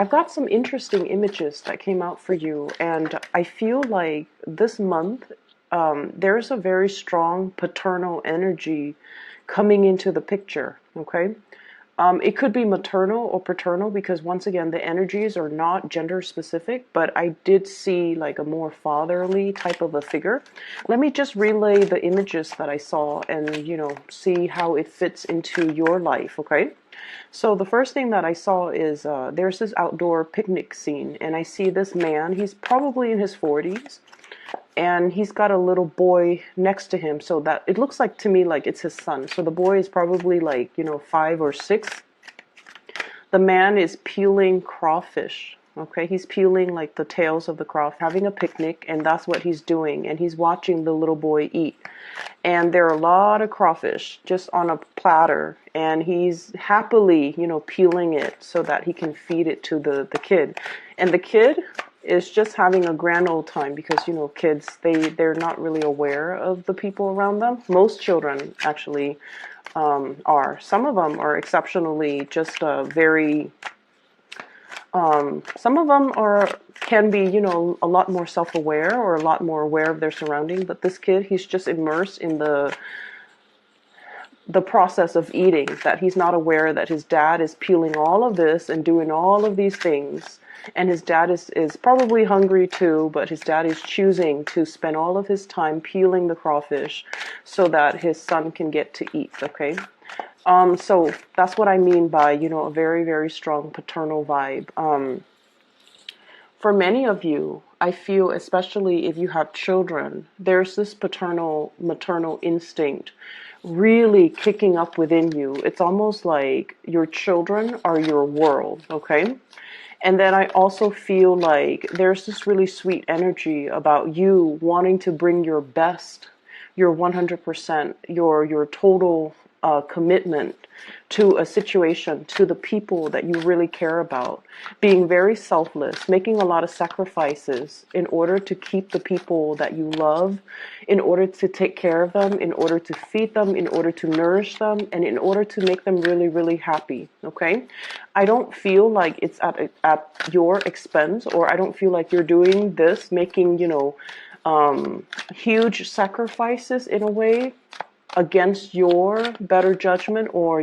I've got some interesting images that came out for you, and I feel like this month there's a very strong paternal energy coming into the picture, okay? It could be maternal or paternal because once again, the energies are not gender specific, but I did see like a more fatherly type of a figure. Let me just relay the images that I saw and, see how it fits into your life, okay? So the first thing that I saw is there's this outdoor picnic scene, and I see this man. He's probably in his 40s, and he's got a little boy next to him, so that it looks like to me like it's his son. So the boy is probably like 5 or 6. The man is peeling crawfish. Okay, he's peeling like the tails of the crawfish, having a picnic, and that's what he's doing. And he's watching the little boy eat. And there are a lot of crawfish just on a platter, and he's happily, peeling it so that he can feed it to the kid. And the kid is just having a grand old time because, kids, they're not really aware of the people around them. Most children actually are. Some of them are exceptionally just very some of them can be, a lot more self-aware or a lot more aware of their surroundings. But this kid, he's just immersed in the process of eating, that he's not aware that his dad is peeling all of this and doing all of these things. And his dad is probably hungry too, but his dad is choosing to spend all of his time peeling the crawfish so that his son can get to eat, okay? So that's what I mean by, a very, very strong paternal vibe. For many of you, I feel, especially if you have children, there's this paternal, maternal instinct really kicking up within you. It's almost like your children are your world, okay? And then I also feel like there's this really sweet energy about you wanting to bring your best, your 100%, your total commitment to a situation, to the people that you really care about, being very selfless, making a lot of sacrifices in order to keep the people that you love, in order to take care of them, in order to feed them, in order to nourish them, and in order to make them really, really happy, okay? I don't feel like it's at your expense, or I don't feel like you're doing this, making, huge sacrifices in a way against your better judgment or,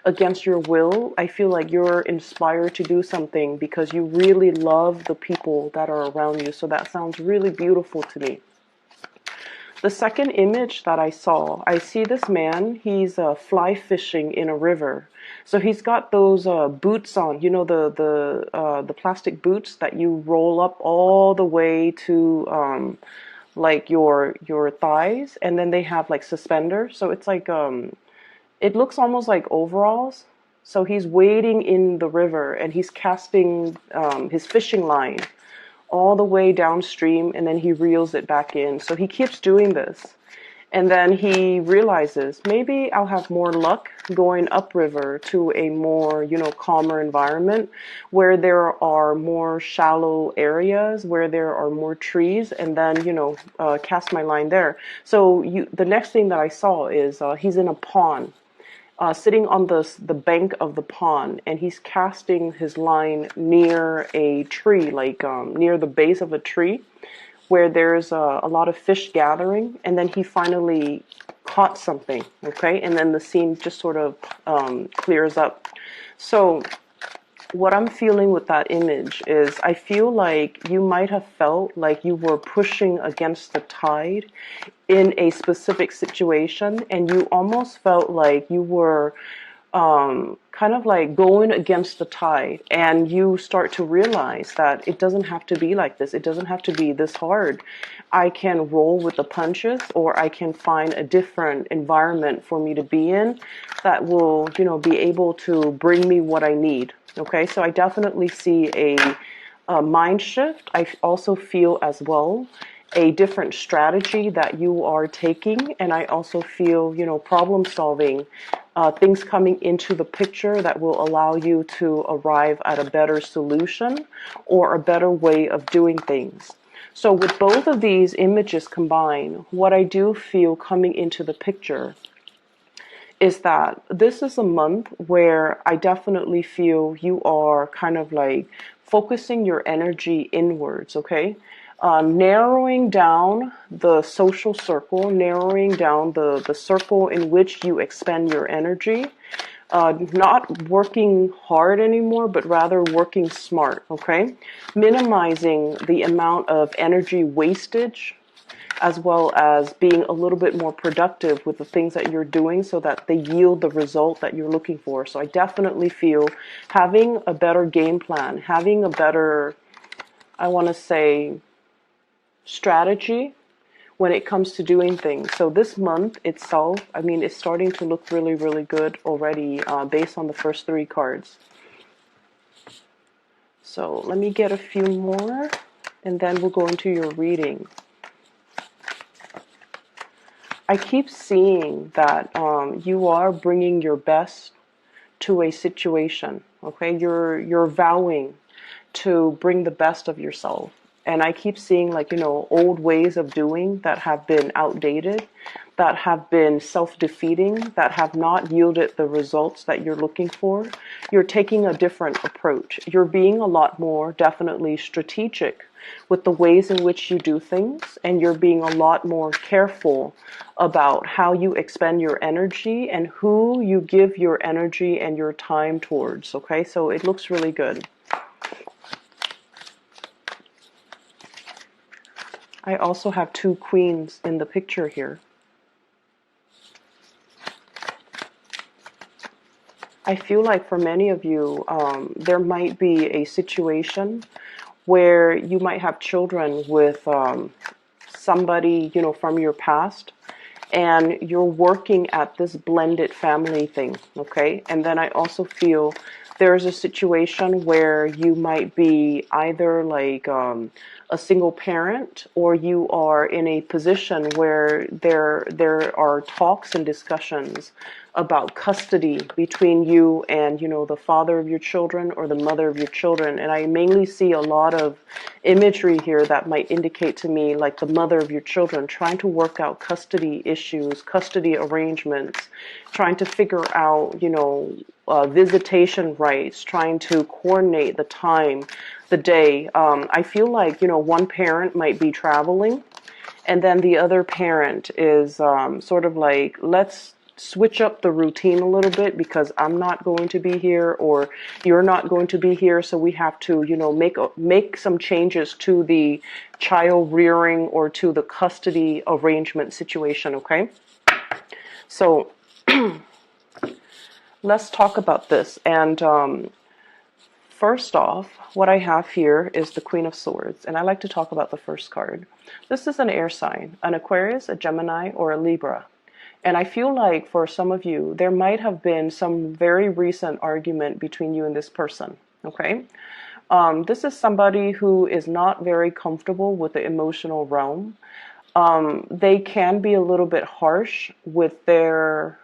against your will. I feel like you're inspired to do something because you really love the people that are around you. So that sounds really beautiful to me. The second image that I see this man, he's fly fishing in a river. So he's got those boots on, the plastic boots that you roll up all the way to like your thighs, and then they have like suspenders, so it's like it looks almost like overalls. So he's wading in the river and he's casting his fishing line all the way downstream, and then he reels it back in. So he keeps doing this, and then he realizes maybe I'll have more luck going upriver to a more, calmer environment where there are more shallow areas, where there are more trees, and then, cast my line there. So the next thing that I saw is he's in a pond, sitting on the bank of the pond, and he's casting his line near a tree, like near the base of a tree, where there's a lot of fish gathering, and then he finally caught something, okay? And then the scene just sort of clears up. So what I'm feeling with that image is I feel like you might have felt like you were pushing against the tide in a specific situation, and you almost felt like you were kind of like going against the tide, and you start to realize that it doesn't have to be like this. It doesn't have to be this hard. I can roll with the punches, or I can find a different environment for me to be in that will, be able to bring me what I need. Okay, so I definitely see a mind shift. I also feel as well a different strategy that you are taking, and I also feel, problem solving, things coming into the picture that will allow you to arrive at a better solution or a better way of doing things. So with both of these images combined, what I do feel coming into the picture is that this is a month where I definitely feel you are kind of like focusing your energy inwards, okay? Narrowing down the social circle, narrowing down the circle in which you expend your energy, not working hard anymore, but rather working smart, okay? Minimizing the amount of energy wastage, as well as being a little bit more productive with the things that you're doing so that they yield the result that you're looking for. So I definitely feel having a better game plan, having a better, I want to say, strategy when it comes to doing things. So this month itself, I mean, it's starting to look really, really good already based on the first 3 cards. So let me get a few more and then we'll go into your reading. I keep seeing that you are bringing your best to a situation, okay? You're vowing to bring the best of yourself. And I keep seeing, like, you know, old ways of doing that have been outdated, that have been self-defeating, that have not yielded the results that you're looking for. You're taking a different approach. You're being a lot more definitely strategic with the ways in which you do things, and you're being a lot more careful about how you expend your energy and who you give your energy and your time towards, okay? So it looks really good. I also have 2 queens in the picture here. I feel like for many of you, there might be a situation where you might have children with somebody, you know, from your past, and you're working at this blended family thing, okay? And then I also feel there's a situation where you might be either like a single parent, or you are in a position where there are talks and discussions about custody between you and, you know, the father of your children or the mother of your children. And I mainly see a lot of imagery here that might indicate to me like the mother of your children trying to work out custody issues, custody arrangements, trying to figure out, you know, visitation rights, trying to coordinate the time, the day. I feel like, you know, one parent might be traveling, and then the other parent is sort of like, let's switch up the routine a little bit because I'm not going to be here or you're not going to be here, so we have to, you know, make some changes to the child rearing or to the custody arrangement situation, okay? So let's talk about this. And first off, what I have here is the Queen of Swords, and I like to talk about the first card. This is an air sign, an Aquarius, a Gemini, or a Libra. And I feel like for some of you, there might have been some very recent argument between you and this person, okay? This is somebody who is not very comfortable with the emotional realm. They can be a little bit harsh with their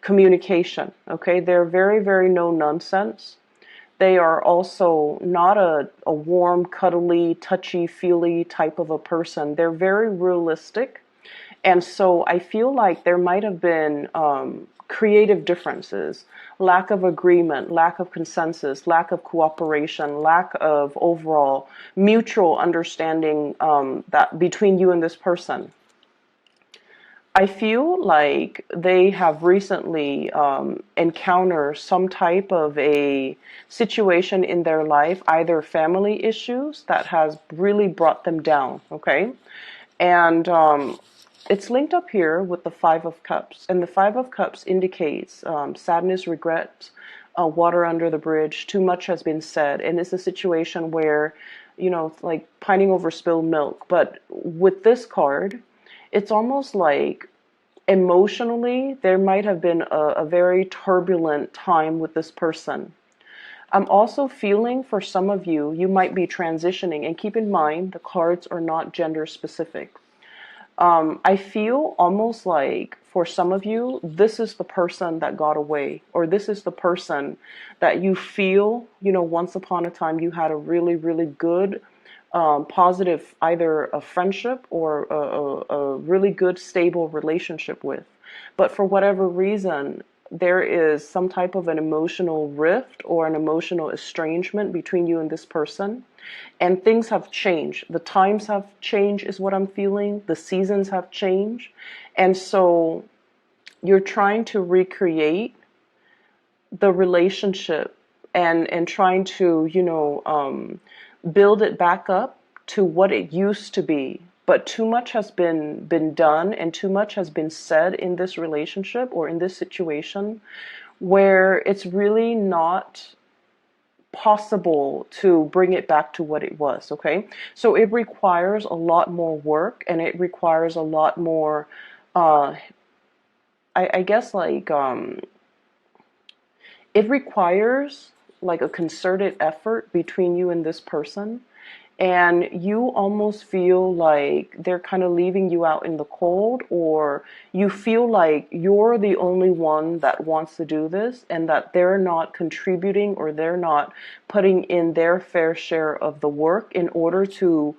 communication, okay? They're very, very no nonsense. They are also not a warm, cuddly, touchy-feely type of a person. They're very realistic. And so I feel like there might have been creative differences, lack of agreement, lack of consensus, lack of cooperation, lack of overall mutual understanding that between you and this person. I feel like they have recently encountered some type of a situation in their life, either family issues that has really brought them down, okay? And it's linked up here with the Five of Cups. And the Five of Cups indicates sadness, regret, water under the bridge, too much has been said. And it's a situation where, you know, like pining over spilled milk. But with this card, it's almost like emotionally, there might have been a very turbulent time with this person. I'm also feeling for some of you, you might be transitioning. And keep in mind, the cards are not gender specific. I feel almost like for some of you, this is the person that got away, or this is the person that you feel, you know, once upon a time you had a really, really good, positive, either a friendship or a really good, stable relationship with. but for whatever reason, there is some type of an emotional rift or an emotional estrangement between you and this person. And things have changed. The times have changed is what I'm feeling. The seasons have changed. And so you're trying to recreate the relationship and trying to, build it back up to what it used to be. But too much has been done and too much has been said in this relationship or in this situation where it's really not possible to bring it back to what it was, okay? So it requires a lot more work, and it requires a lot more, I guess, it requires like a concerted effort between you and this person. And you almost feel like they're kind of leaving you out in the cold, or you feel like you're the only one that wants to do this and that they're not contributing or they're not putting in their fair share of the work in order to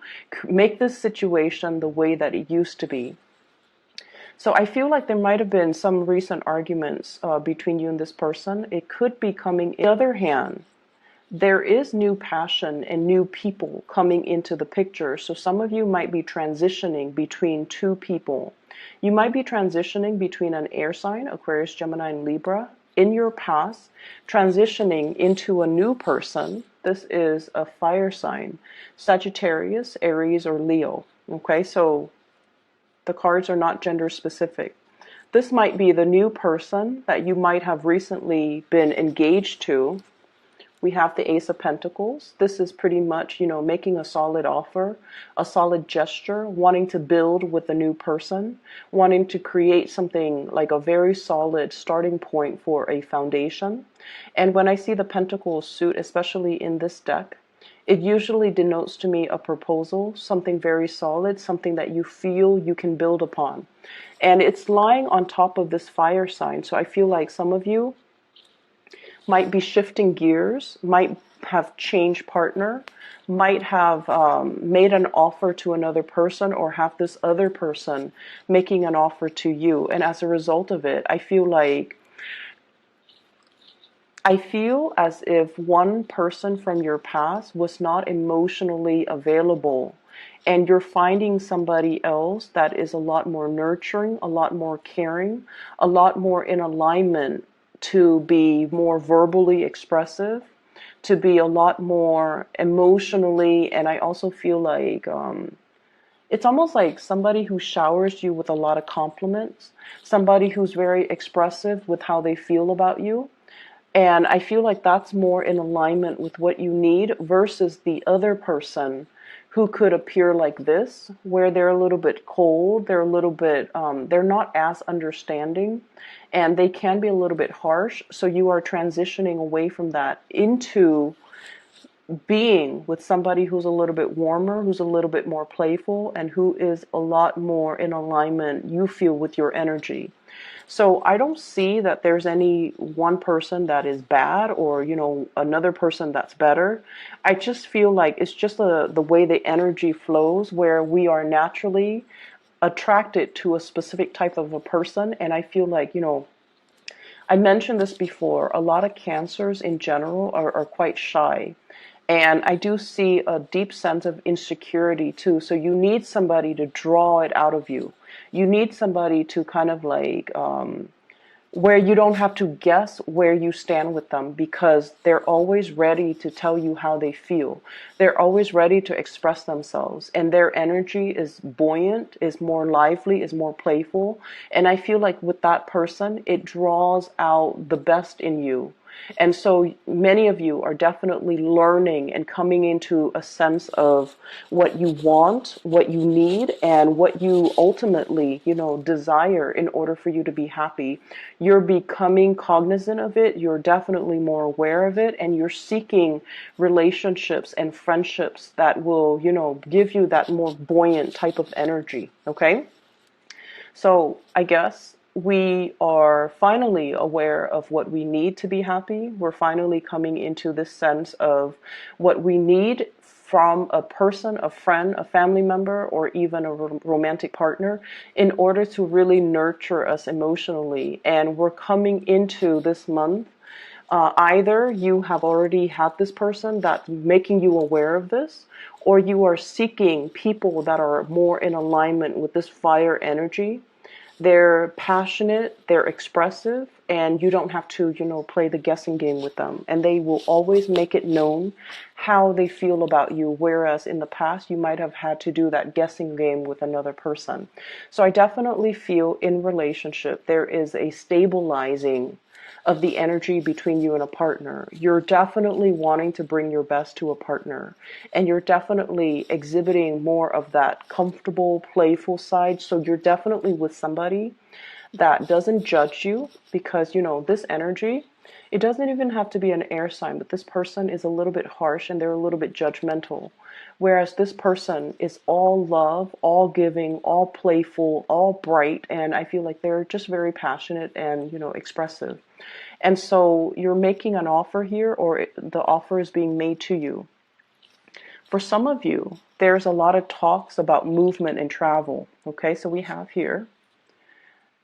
make this situation the way that it used to be. So I feel like there might have been some recent arguments between you and this person. It could be coming. On the other hand, there is new passion and new people coming into the picture. So some of you might be transitioning between two people. You might be transitioning between an air sign, Aquarius, Gemini, and Libra, in your past, transitioning into a new person. This is a fire sign, Sagittarius, Aries, or Leo. Okay, so the cards are not gender specific. This might be the new person that you might have recently been engaged to. We have the Ace of Pentacles. This is pretty much, making a solid offer, a solid gesture, wanting to build with a new person, wanting to create something like a very solid starting point for a foundation. And when I see the Pentacles suit, especially in this deck, it usually denotes to me a proposal, something very solid, something that you feel you can build upon. And it's lying on top of this fire sign. So I feel like some of you might be shifting gears, might have changed partner, might have made an offer to another person, or have this other person making an offer to you. And as a result of it, I feel as if one person from your past was not emotionally available, and you're finding somebody else that is a lot more nurturing, a lot more caring, a lot more in alignment, to be more verbally expressive, to be a lot more emotionally. And I also feel like it's almost like somebody who showers you with a lot of compliments, somebody who's very expressive with how they feel about you. And I feel like that's more in alignment with what you need versus the other person who could appear like this, where they're a little bit cold, they're a little bit, they're not as understanding, and they can be a little bit harsh. So you are transitioning away from that into being with somebody who's a little bit warmer, who's a little bit more playful, and who is a lot more in alignment, you feel, with your energy. So I don't see that there's any one person that is bad or, another person that's better. I just feel like it's just the way the energy flows, where we are naturally attracted to a specific type of a person. And I feel like, I mentioned this before, a lot of Cancers in general are quite shy. And I do see a deep sense of insecurity too. So you need somebody to draw it out of you. You need somebody to kind of where you don't have to guess where you stand with them, because they're always ready to tell you how they feel. They're always ready to express themselves, and their energy is buoyant, is more lively, is more playful. And I feel like with that person, it draws out the best in you. And so many of you are definitely learning and coming into a sense of what you want, what you need, and what you ultimately, desire in order for you to be happy. You're becoming cognizant of it. You're definitely more aware of it, and you're seeking relationships and friendships that will, give you that more buoyant type of energy. Okay? So I guess we are finally aware of what we need to be happy. We're finally coming into this sense of what we need from a person, a friend, a family member, or even a romantic partner in order to really nurture us emotionally. And we're coming into this month. Either you have already had this person that's making you aware of this, or you are seeking people that are more in alignment with this fire energy. They're passionate, they're expressive, and you don't have to, play the guessing game with them. And they will always make it known how they feel about you, whereas in the past you might have had to do that guessing game with another person. So I definitely feel in relationship there is a stabilizing of the energy between you and a partner. You're definitely wanting to bring your best to a partner, and you're definitely exhibiting more of that comfortable, playful side. So you're definitely with somebody that doesn't judge you, because this energy, it doesn't even have to be an air sign, but this person is a little bit harsh and they're a little bit judgmental. Whereas this person is all love, all giving, all playful, all bright, and I feel like they're just very passionate and, expressive. And so you're making an offer here, or the offer is being made to you. For some of you, there's a lot of talks about movement and travel. Okay, so we have here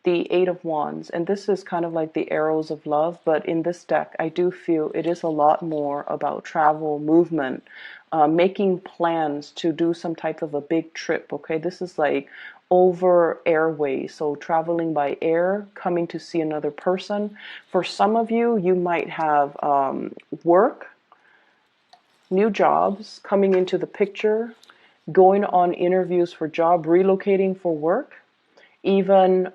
the Eight of Wands, and this is kind of like the arrows of love, but in this deck, I do feel it is a lot more about travel, movement, making plans to do some type of a big trip. Okay, this is like over airways, so traveling by air, coming to see another person. For some of you, you might have work, new jobs coming into the picture, going on interviews for job, relocating for work, even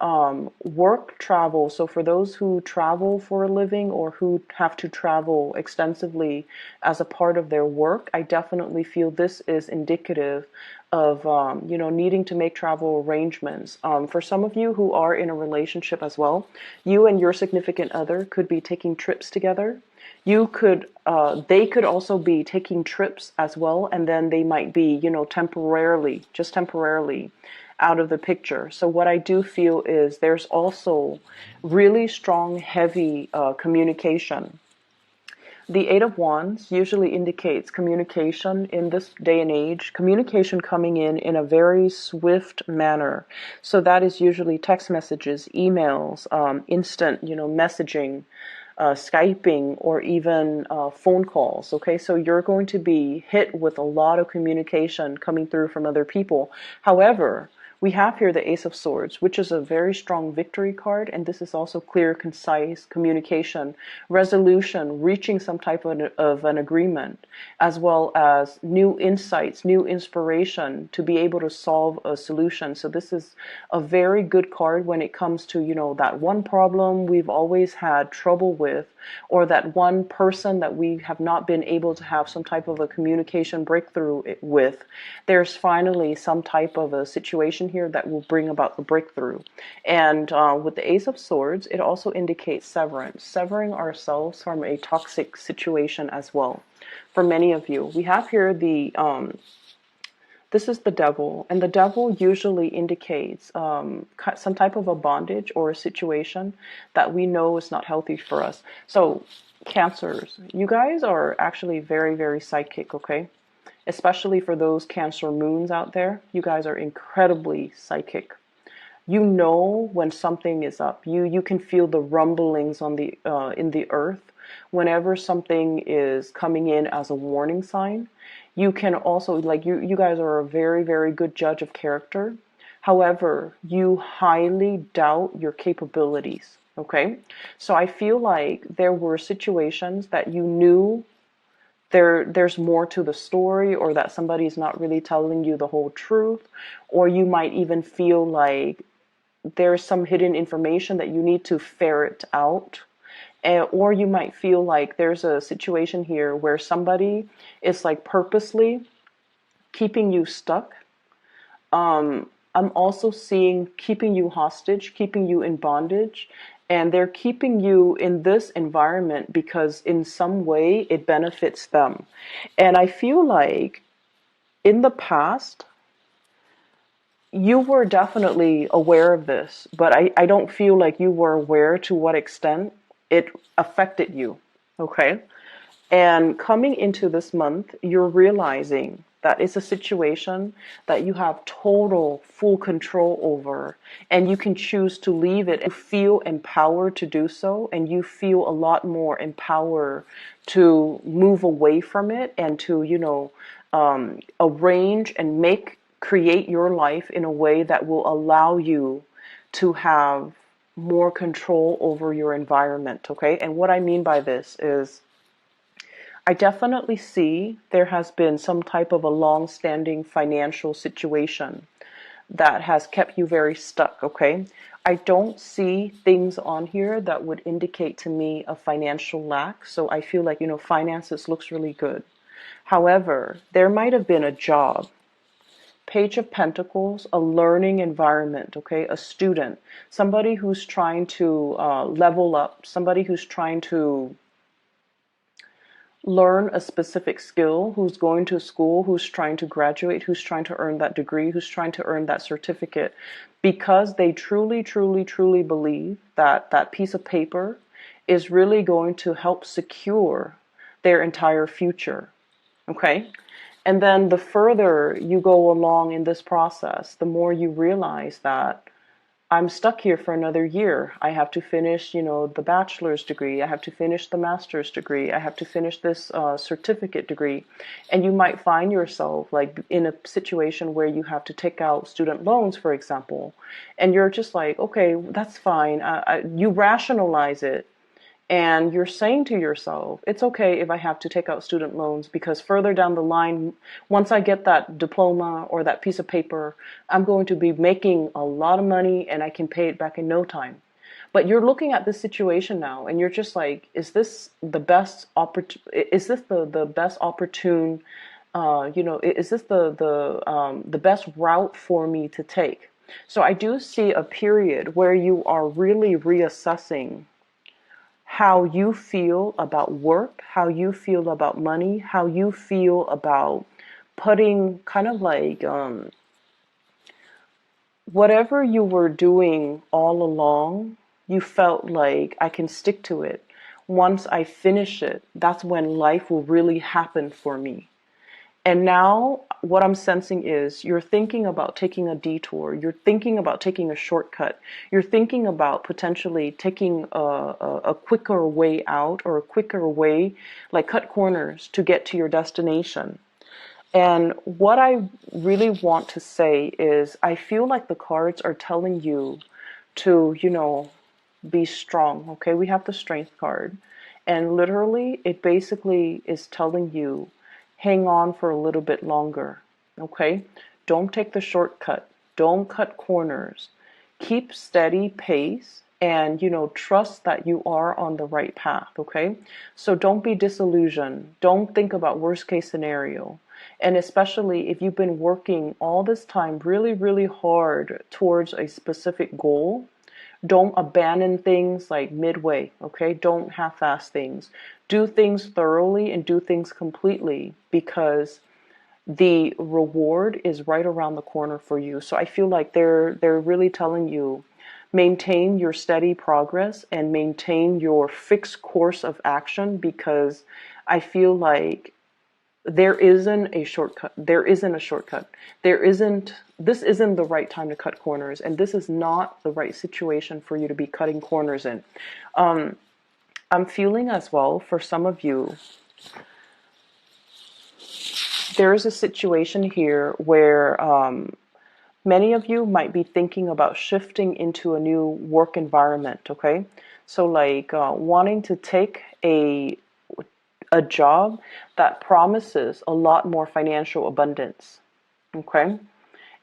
work travel. So for those who travel for a living or who have to travel extensively as a part of their work, I definitely feel this is indicative of needing to make travel arrangements. For some of you who are in a relationship as well, you and your significant other could be taking trips together. They could also be taking trips as well, and then they might be, just temporarily out of the picture. So what I do feel is there's also really strong, heavy communication. The Eight of Wands usually indicates communication in this day and age, communication coming in a very swift manner. So that is usually text messages, emails, instant, messaging, Skyping, or even phone calls. Okay, so you're going to be hit with a lot of communication coming through from other people. However, we have here the Ace of Swords, which is a very strong victory card, and this is also clear, concise communication, resolution, reaching some type of an agreement, as well as new insights, new inspiration to be able to solve a solution. So this is a very good card when it comes to, that one problem we've always had trouble with, or that one person that we have not been able to have some type of a communication breakthrough with. There's finally some type of a situation here that will bring about the breakthrough. And with the Ace of Swords, it also indicates severance, severing ourselves from a toxic situation as well. For many of you, we have here this is the Devil, and the Devil usually indicates some type of a bondage or a situation that we know is not healthy for us. So Cancers, you guys are actually very, very psychic, okay? Especially for those Cancer moons out there, you guys are incredibly psychic. You know when something is up. You can feel the rumblings on the in the earth whenever something is coming in as a warning sign. You can also, like, you guys are a very, very good judge of character. However, you highly doubt your capabilities. Okay, so I feel like there were situations that you knew there's more to the story, or that somebody's not really telling you the whole truth, or you might even feel like there's some hidden information that you need to ferret out. Or you might feel like there's a situation here where somebody is like purposely keeping you stuck. I'm also seeing keeping you hostage, keeping you in bondage, and they're keeping you in this environment because in some way it benefits them. And I feel like in the past, you were definitely aware of this, but I don't feel like you were aware to what extent it affected you. Okay? And coming into this month, you're realizing that it's a situation that you have total, full control over, and you can choose to leave it. You feel empowered to do so, and you feel a lot more empowered to move away from it and to, arrange and create your life in a way that will allow you to have more control over your environment, okay? And what I mean by this is, I definitely see there has been some type of a long-standing financial situation that has kept you very stuck, okay? I don't see things on here that would indicate to me a financial lack, so I feel like, finances looks really good. However, there might have been a job, Page of Pentacles, a learning environment, okay? A student, somebody who's trying to level up, somebody who's trying to learn a specific skill, who's going to school, who's trying to graduate, who's trying to earn that degree, who's trying to earn that certificate, because they truly, truly, truly believe that that piece of paper is really going to help secure their entire future. Okay? And then the further you go along in this process, the more you realize that I'm stuck here for another year. I have to finish, the bachelor's degree. I have to finish the master's degree. I have to finish this certificate degree. And you might find yourself like in a situation where you have to take out student loans, for example. And you're just like, okay, that's fine. You rationalize it. And you're saying to yourself, it's okay if I have to take out student loans, because further down the line, once I get that diploma or that piece of paper, I'm going to be making a lot of money and I can pay it back in no time. But you're looking at this situation now and you're just like, is this the best is this the best opportune, is this the best route for me to take? So I do see a period where you are really reassessing how you feel about work, how you feel about money, how you feel about putting kind of like whatever you were doing all along, you felt like I can stick to it. Once I finish it, that's when life will really happen for me. And now what I'm sensing is you're thinking about taking a detour. You're thinking about taking a shortcut. You're thinking about potentially taking a quicker way out, or a quicker way, like cut corners to get to your destination. And what I really want to say is I feel like the cards are telling you to, be strong. Okay, we have the strength card. And literally, it basically is telling you, hang on for a little bit longer. Okay, don't take the shortcut. Don't cut corners. Keep steady pace and, trust that you are on the right path. Okay, so don't be disillusioned. Don't think about worst case scenario. And especially if you've been working all this time really, really hard towards a specific goal, don't abandon things like midway, okay? Don't half-ass things. Do things thoroughly and do things completely, because the reward is right around the corner for you. So I feel like they're really telling you, maintain your steady progress and maintain your fixed course of action, because I feel like there isn't a shortcut. There isn't a shortcut. This isn't the right time to cut corners, and this is not the right situation for you to be cutting corners in. I'm feeling as well, for some of you, there is a situation here where many of you might be thinking about shifting into a new work environment, okay? So like wanting to take a job that promises a lot more financial abundance, okay?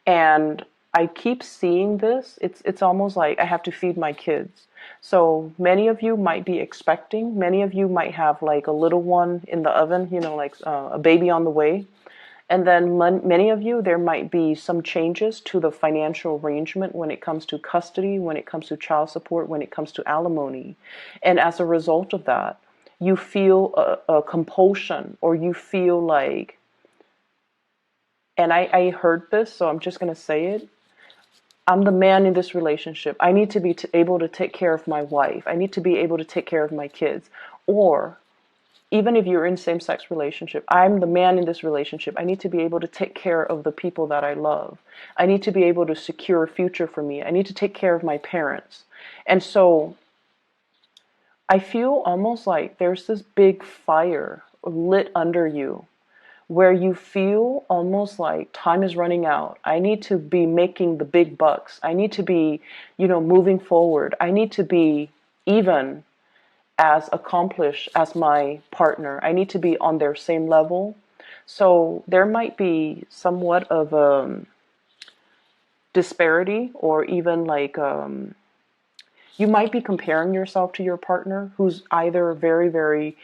And I keep seeing this. It's almost like I have to feed my kids. So many of you might be expecting, many of you might have like a little one in the oven, like a baby on the way. And then many of you, there might be some changes to the financial arrangement when it comes to custody, when it comes to child support, when it comes to alimony. And as a result of that, you feel a compulsion, or you feel like, and I heard this, so I'm just going to say it. I'm the man in this relationship. I need to be able to take care of my wife. I need to be able to take care of my kids. Or even if you're in same-sex relationship, I'm the man in this relationship. I need to be able to take care of the people that I love. I need to be able to secure a future for me. I need to take care of my parents. And so I feel almost like there's this big fire lit under you where you feel almost like time is running out. I need to be making the big bucks. I need to be, moving forward. I need to be even as accomplished as my partner. I need to be on their same level. So there might be somewhat of a disparity, or even like you might be comparing yourself to your partner who's either very, very,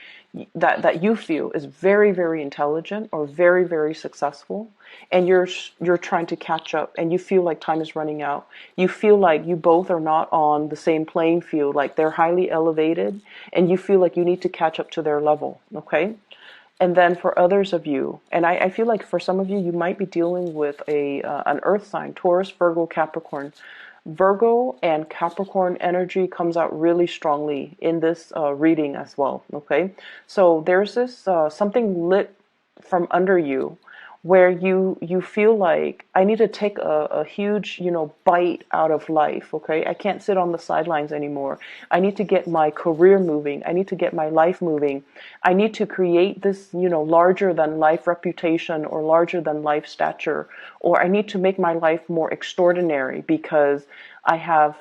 that you feel is very, very intelligent or very, very successful, and you're trying to catch up, and you feel like time is running out. You feel like you both are not on the same playing field, like they're highly elevated, and you feel like you need to catch up to their level, okay? And then for others of you, and I feel like for some of you, you might be dealing with an earth sign, Taurus, Virgo, Capricorn. Virgo and Capricorn energy comes out really strongly in this reading as well, okay? So there's this something lit from under you where you feel like I need to take a huge, bite out of life, okay? I can't sit on the sidelines anymore. I need to get my career moving. I need to get my life moving. I need to create this, larger than life reputation or larger than life stature, or I need to make my life more extraordinary because I have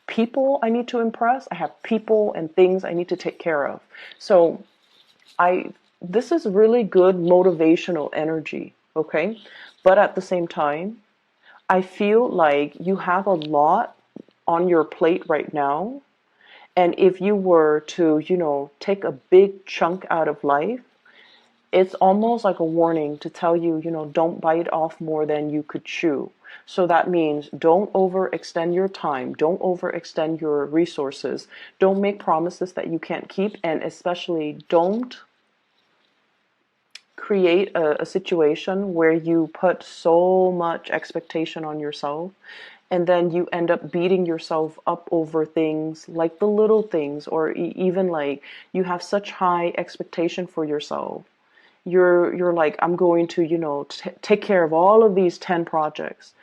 people I need to impress. I have people and things I need to take care of. So this is really good motivational energy, okay? But at the same time, I feel like you have a lot on your plate right now. And if you were to, take a big chunk out of life, it's almost like a warning to tell you, don't bite off more than you could chew. So that means don't overextend your time, don't overextend your resources, don't make promises that you can't keep, and especially don't create a situation where you put so much expectation on yourself and then you end up beating yourself up over things like the little things, or even like you have such high expectation for yourself. You're like, I'm going to, take care of all of these 10 projects,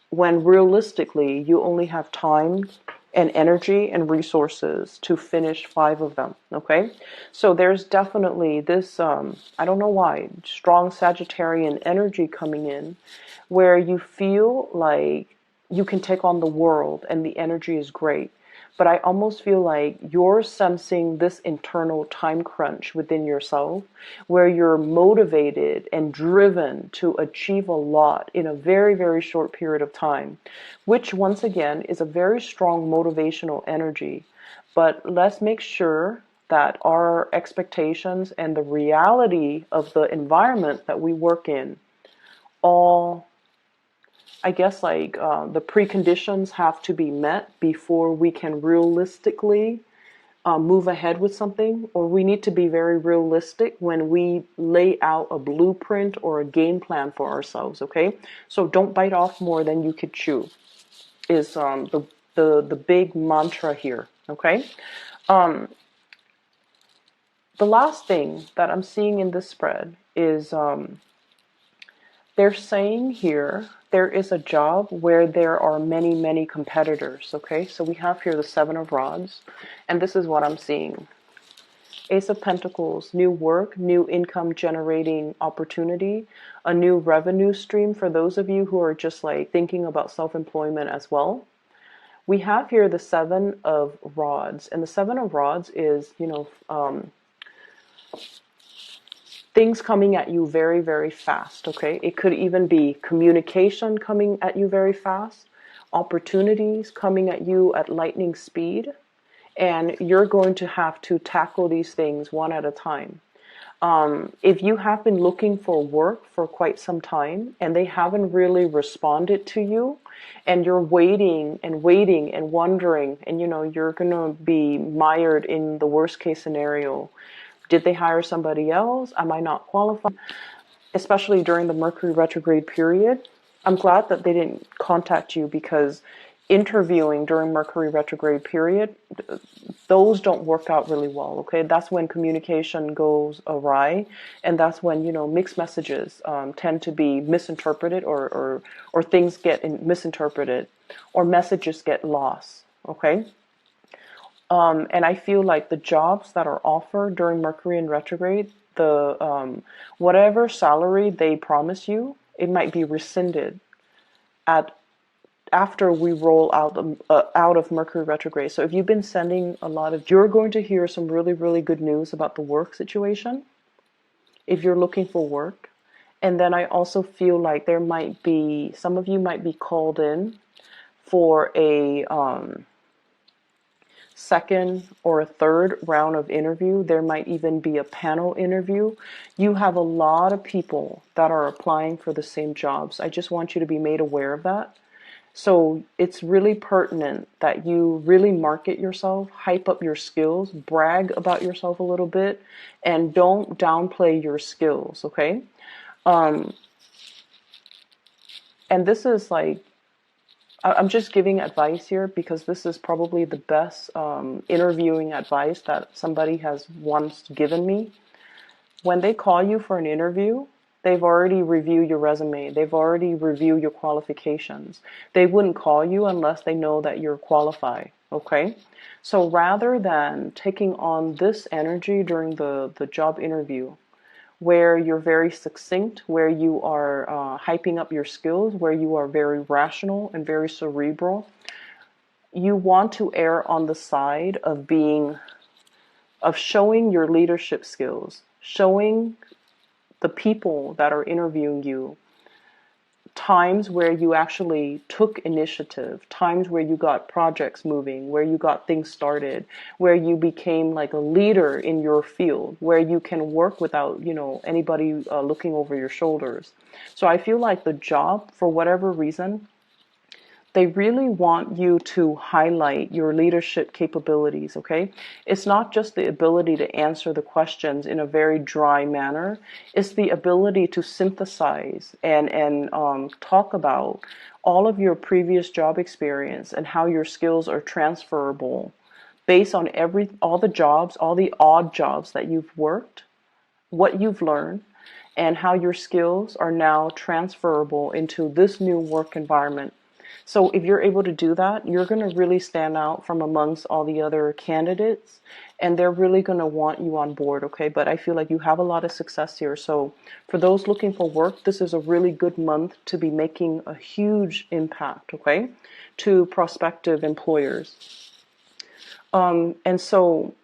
when realistically you only have time and energy and resources to finish 5 of them, okay? So there's definitely this, I don't know why, strong Sagittarian energy coming in where you feel like you can take on the world and the energy is great. But I almost feel like you're sensing this internal time crunch within yourself where you're motivated and driven to achieve a lot in a very, very short period of time, which once again is a very strong motivational energy. But let's make sure that our expectations and the reality of the environment that we work in all, I guess, like the preconditions have to be met before we can realistically move ahead with something, or we need to be very realistic when we lay out a blueprint or a game plan for ourselves, okay? So don't bite off more than you could chew is the big mantra here, okay? The last thing that I'm seeing in this spread is they're saying here there is a job where there are many, many competitors, okay? So we have here the 7 of Rods, and this is what I'm seeing. Ace of Pentacles, new work, new income generating opportunity, a new revenue stream for those of you who are just like thinking about self-employment as well. We have here the 7 of Rods, and the 7 of Rods is, things coming at you very, very fast, okay? It could even be communication coming at you very fast, opportunities coming at you at lightning speed, and you're going to have to tackle these things one at a time. If you have been looking for work for quite some time and they haven't really responded to you, and you're waiting and waiting and wondering, and you're going to be mired in the worst case scenario. Did they hire somebody else? Am I not qualified? Especially during the Mercury retrograde period. I'm glad that they didn't contact you because interviewing during Mercury retrograde period, those don't work out really well, okay? That's when communication goes awry, and that's when, you know, mixed messages tend to be misinterpreted, or things get misinterpreted, or messages get lost, okay? And I feel like the jobs that are offered during Mercury in retrograde, the whatever salary they promise you, it might be rescinded at after we roll out of Mercury retrograde. So if you've been sending a lot of, you're going to hear some really, really good news about the work situation if you're looking for work. And then I also feel like there might be, some of you might be called in for a second or a third round of interview. There might even be a panel interview. You have a lot of people that are applying for the same jobs. I just want you to be made aware of that. So it's really pertinent that you really market yourself, hype up your skills, brag about yourself a little bit, and don't downplay your skills, okay? And this is like, I'm just giving advice here because this is probably the best interviewing advice that somebody has once given me. When they call you for an interview, they've already reviewed your resume. They've already reviewed your qualifications. They wouldn't call you unless they know that you're qualified, okay? So rather than taking on this energy during the job interview, where you're very succinct, where you are hyping up your skills, where you are very rational and very cerebral, you want to err on the side of showing your leadership skills, showing the people that are interviewing you times where you actually took initiative, times where you got projects moving, where you got things started, where you became like a leader in your field, where you can work without, you know, anybody looking over your shoulders. So I feel like the job, for whatever reason, they really want you to highlight your leadership capabilities, okay? It's not just the ability to answer the questions in a very dry manner. It's the ability to synthesize and talk about all of your previous job experience and how your skills are transferable based on all the jobs, all the odd jobs that you've worked, what you've learned, and how your skills are now transferable into this new work environment. So if you're able to do that, you're going to really stand out from amongst all the other candidates, and they're really going to want you on board, okay? But I feel like you have a lot of success here. So for those looking for work, this is a really good month to be making a huge impact, okay, to prospective employers. And so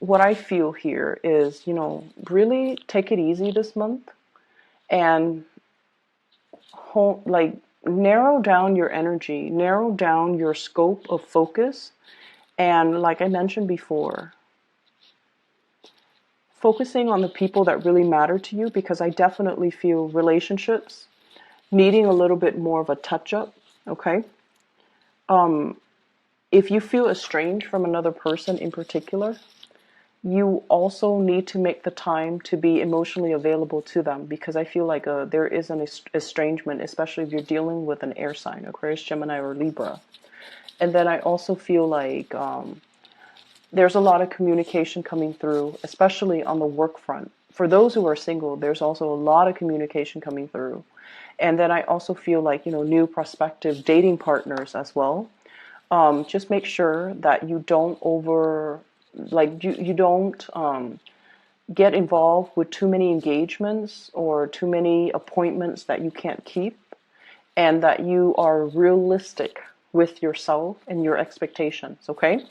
what I feel here is, you know, really take it easy this month and narrow down your energy, narrow down your scope of focus. And like I mentioned before, focusing on the people that really matter to you, because I definitely feel relationships needing a little bit more of a touch up, okay? If you feel estranged from another person in particular, you also need to make the time to be emotionally available to them, because I feel like there is an estrangement, especially if you're dealing with an air sign, Aquarius, Gemini, or Libra. And then I also feel like there's a lot of communication coming through, especially on the work front. For those who are single, there's also a lot of communication coming through. And then I also feel like, you know, new prospective dating partners as well. Just make sure that you don't you don't get involved with too many engagements or too many appointments that you can't keep, and that you are realistic with yourself and your expectations, okay?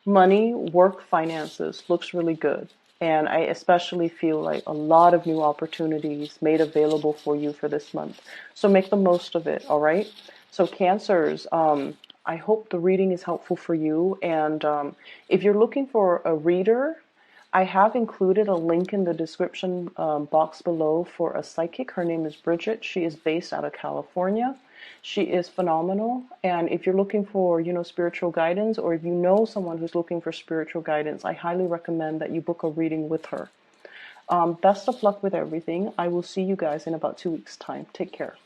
Money, work, finances looks really good. And I especially feel like a lot of new opportunities made available for you for this month. So make the most of it, all right? So Cancers, I hope the reading is helpful for you. And if you're looking for a reader, I have included a link in the description box below for a psychic. Her name is Bridget. She is based out of California. She is phenomenal. And if you're looking for, you know, spiritual guidance, or if you know someone who's looking for spiritual guidance, I highly recommend that you book a reading with her. Best of luck with everything. I will see you guys in about 2 weeks' time. Take care.